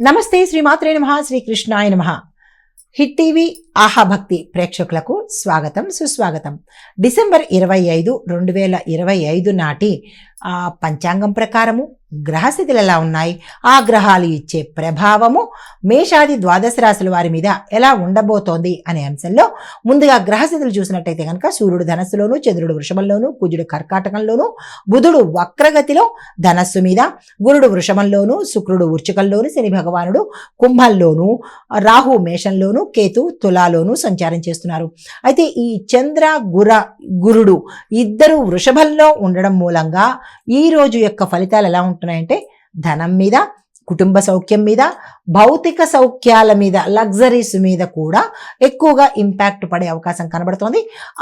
నమస్తే శ్రీమాత్రే నమః శ్రీకృష్ణాయ నమః. హిట్ టీవీ ఆహా భక్తి ప్రేక్షకులకు స్వాగతం సుస్వాగతం. డిసెంబర్ 25, 2025 నాటి పంచాంగం ప్రకారము గ్రహస్థితులు ఎలా ఉన్నాయి, ఆ గ్రహాలు ఇచ్చే ప్రభావము మేషాది ద్వాదశ రాశుల వారి మీద ఎలా ఉండబోతోంది అనే అంశంలో ముందుగా గ్రహస్థితులు చూసినట్టయితే కనుక సూర్యుడు ధనస్సులోను, చంద్రుడు వృషభంలోను, కుజుడు కర్కాటకంలోను, బుధుడు వక్రగతిలో ధనస్సు మీద, గురుడు వృషభంలోను, శుక్రుడు వృశ్చికంలోను, శని భగవానుడు కుంభంలోను, రాహు మేషంలోను, కేతు తులాలోను సంచారం చేస్తున్నారు. అయితే ఈ చంద్ర గురుడు ఇద్దరు వృషభంలో ఉండడం మూలంగా ఈ రోజు యొక్క ఫలితాలు ఎలా ఉంటున్నాయంటే ధనం మీద, కుటుంబ సౌఖ్యం మీద, భౌతిక సౌఖ్యాల మీద, లగ్జరీస్ మీద కూడా ఎక్కువగా ఇంపాక్ట్ పడే అవకాశం కనబడుతోంది.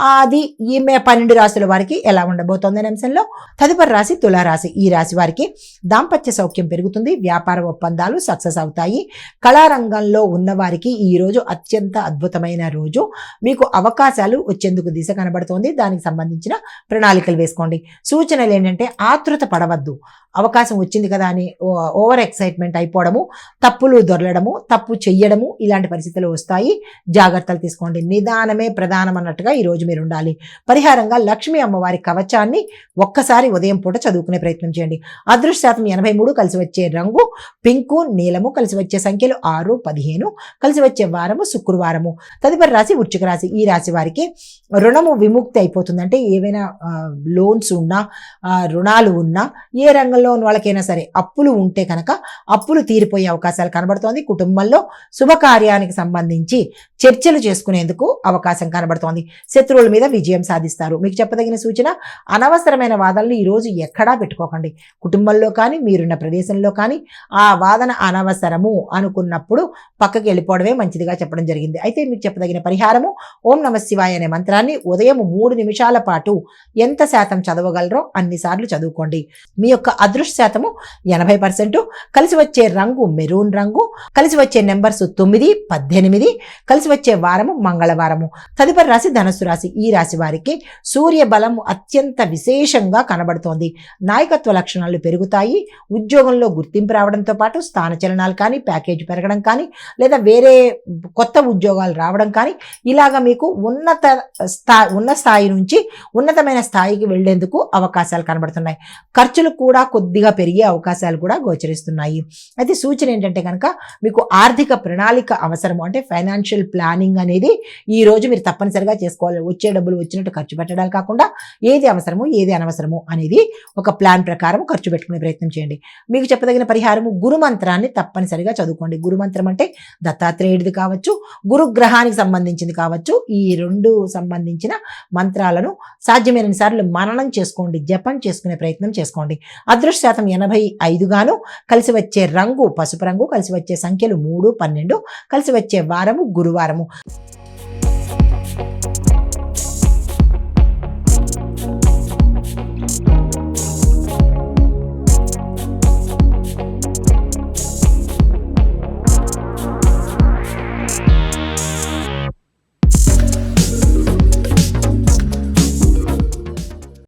అది ఈమె 12 రాశుల వారికి ఎలా ఉండబోతోంది అనే అంశంలో తదుపరి రాశి తులారాశి. ఈ రాశి వారికి దాంపత్య సౌఖ్యం పెరుగుతుంది, వ్యాపార ఒప్పందాలు సక్సెస్ అవుతాయి. కళారంగంలో ఉన్న వారికి ఈ రోజు అత్యంత అద్భుతమైన రోజు. మీకు అవకాశాలు వచ్చేందుకు దిశ కనబడుతోంది. దానికి సంబంధించిన ప్రణాళికలు వేసుకోండి. సూచనలు ఏంటంటే ఆతృత పడవద్దు. అవకాశం వచ్చింది కదా అని ఓవర్ ఎక్సైట్మెంట్ అయిపోవడము, తప్పులు దొరలడము, తప్పు చెయ్యడము ఇలాంటి పరిస్థితులు వస్తాయి. జాగ్రత్తలు తీసుకోండి. నిదానమే ప్రధానం అన్నట్టుగా ఈరోజు మీరు ఉండాలి. పరిహారంగా లక్ష్మీ అమ్మవారి కవచాన్ని ఒక్కసారి ఉదయం పూట చదువుకునే ప్రయత్నం చేయండి. అదృష్ట శాతం 83, కలిసి వచ్చే రంగు పింకు, నీలము, కలిసి వచ్చే సంఖ్యలు 6, 15, కలిసి వచ్చే వారము శుక్రవారము. తదుపరి రాశి వృశ్చిక రాశి. ఈ రాశి వారికి రుణము విముక్తి అయిపోతుంది. అంటే ఏవైనా లోన్స్ ఉన్నా, రుణాలు ఉన్నా, ఏ రంగంలో వాళ్ళకైనా సరే అప్పులు ఉంటే కనుక అప్పులు తీరిపోయే అవకాశాలు కనబడుతోంది. కుటుంబంలో శుభకార్యానికి సంబంధించి చర్చలు చేసుకునేందుకు అవకాశం కనబడుతోంది. శత్రువుల మీద విజయం సాధిస్తారు. మీకు చెప్పదగిన సూచన, అనవసరమైన వాదనలు ఈరోజు ఎక్కడా పెట్టుకోకండి. కుటుంబంలో కానీ, మీరున్న ప్రదేశంలో కానీ ఆ వాదన అనవసరము అనుకున్నప్పుడు పక్కకి వెళ్ళిపోవడమే మంచిదిగా చెప్పడం జరిగింది. అయితే మీకు చెప్పదగిన పరిహారము, ఓం నమ శివాయ అనే మంత్రాన్ని ఉదయం 3 నిమిషాల పాటు ఎంత శాతం చదవగలరో అన్నిసార్లు చదువుకోండి. మీ యొక్క అదృష్ట శాతము 80%. కలిసి వచ్చే రంగు మెరూన్ రంగు, కలిసి వచ్చే నెంబర్స్ 9, 18, కలిసి వచ్చే వారము మంగళవారము. తదుపరి రాశి ధనస్సు రాశి. ఈ రాశి వారికి సూర్య బలం అత్యంత విశేషంగా కనబడుతోంది. నాయకత్వ లక్షణాలు పెరుగుతాయి. ఉద్యోగంలో గుర్తింపు రావడంతో పాటు స్థానచలనాలు కానీ, ప్యాకేజ్ పెరగడం కానీ, లేదా వేరే కొత్త ఉద్యోగాలు రావడం కానీ, ఇలాగా మీకు ఉన్న స్థాయి నుంచి ఉన్నతమైన స్థాయికి వెళ్లేందుకు అవకాశాలు కనబడుతున్నాయి. ఖర్చులు కూడా కొద్దిగా పెరిగే అవకాశాలు కూడా గోచరిస్తున్నాయి. అయితే సూచన ఏంటంటే కనుక మీకు ఆర్థిక ప్రణాళిక అవసరము. అంటే ఫైనాన్షియల్ ప్లానింగ్ అనేది ఈ రోజు మీరు తప్పనిసరిగా చేసుకోవాలి. వచ్చే డబ్బులు వచ్చినట్టు ఖర్చు పెట్టడాలు కాకుండా ఏది అవసరము, ఏది అనవసరము అనేది ఒక ప్లాన్ ప్రకారం ఖర్చు పెట్టుకునే ప్రయత్నం చేయండి. మీకు చెప్పదగిన పరిహారము, గురుమంత్రాన్ని తప్పనిసరిగా చదువుకోండి. గురుమంత్రం అంటే దత్తాత్రేయుడిది కావచ్చు, గురుగ్రహానికి సంబంధించింది కావచ్చు. ఈ 2 సంబంధించిన మంత్రాలను సాధ్యమైన సార్లు మననం చేసుకోండి, జపం చేసుకునే ప్రయత్నం చేసుకోండి. అదృష్ట శాతం 85 గాను, కలిసి వచ్చే రంగు పసుపు రంగు, కలిసి వచ్చే సంఖ్యలు 3, 12, కలిసి వచ్చే వారము గురువారము.